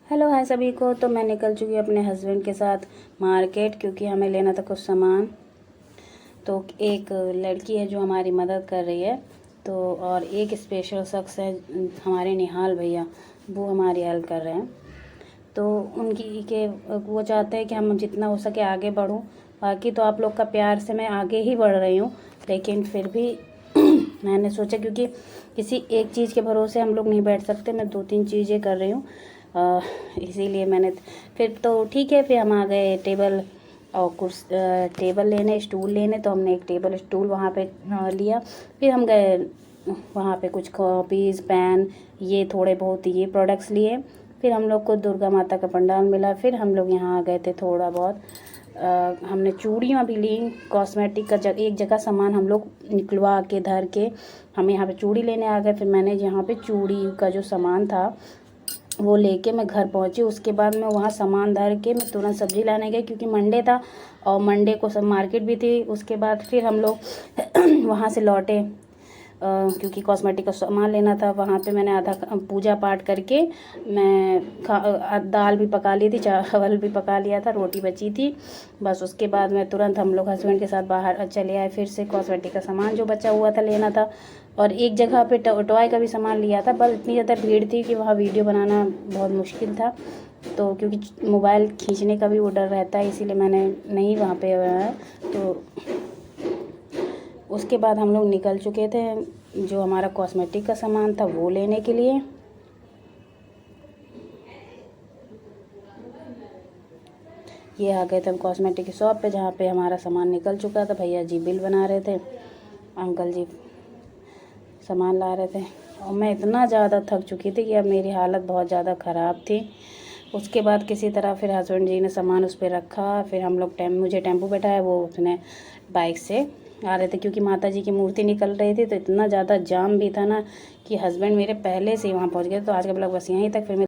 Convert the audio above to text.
Hello hi सभी को। तो मैं निकल चुकी हूँ अपने हस्बैंड के साथ मार्केट, क्योंकि हमें लेना था कुछ सामान। तो एक लड़की है जो हमारी मदद कर रही है, तो और एक स्पेशल शख्स है हमारे निहाल भैया, वो हमारी हेल्प कर रहे हैं। तो उनकी के वो चाहते हैं कि हम जितना हो सके आगे बढ़ूं। बाकी तो आप लोग का प्यार से मैं आगे ही बढ़ रही हूँ, लेकिन फिर भी मैंने सोचा क्योंकि किसी एक चीज़ के भरोसे हम लोग नहीं बैठ सकते। मैं 2-3 चीज़ें कर रही हूँ, इसीलिए मैंने फिर तो ठीक है। फिर हम आ गए टेबल और टेबल लेने, स्टूल लेने। तो हमने एक टेबल स्टूल वहाँ पे लिया। फिर हम गए वहाँ पे कुछ कॉपीज़, पेन, ये थोड़े बहुत ये प्रोडक्ट्स लिए। फिर हम लोग को दुर्गा माता का पंडाल मिला। फिर हम लोग यहाँ आ गए थे थोड़ा बहुत। हमने चूड़ियाँ भी ली, कॉस्मेटिक का एक जगह सामान हम लोग निकलवा के धर के हम यहाँ पे चूड़ी लेने आ गए। फिर मैंने यहाँ पे चूड़ी का जो सामान था वो लेके मैं घर पहुँची। उसके बाद मैं वहाँ सामान धर के मैं तुरंत सब्ज़ी लाने गई, क्योंकि मंडे था और मंडे को सब मार्केट भी थी। उसके बाद फिर हम लोग वहाँ से लौटे, क्योंकि कॉस्मेटिक का सामान लेना था। वहाँ पे मैंने आधा पूजा पाठ करके मैं दाल भी पका ली थी, चावल भी पका लिया था, रोटी बची थी बस। उसके बाद मैं तुरंत हम लोग हस्बैंड के साथ बाहर चले आए। फिर से कॉस्मेटिक का सामान जो बचा हुआ था लेना था, और एक जगह पे टॉय का भी सामान लिया था। बस इतनी ज़्यादा भीड़ थी कि वहाँ वीडियो बनाना बहुत मुश्किल था। तो क्योंकि मोबाइल खींचने का भी वो डर रहता है, इसीलिए मैंने नहीं वहाँ पे तो उसके बाद हम लोग निकल चुके थे जो हमारा कॉस्मेटिक का सामान था वो लेने के लिए। ये आ गए थे हम कॉस्मेटिक की शॉप पे, जहाँ पे हमारा सामान निकल चुका था। भैया जी बिल बना रहे थे, अंकल जी सामान ला रहे थे, और मैं इतना ज़्यादा थक चुकी थी कि अब मेरी हालत बहुत ज़्यादा ख़राब थी। उसके बाद किसी तरह फिर हस्बैंड जी ने सामान उस पर रखा। फिर हम लोग मुझे टेम्पो बैठाया, वो उसने बाइक से आ रहे थे, क्योंकि माता जी की मूर्ति निकल रही थी। तो इतना ज़्यादा जाम भी था ना कि हस्बैंड मेरे पहले से ही वहाँ पहुँच गए। तो आज का ब्लॉग बस यहीं तक। फिर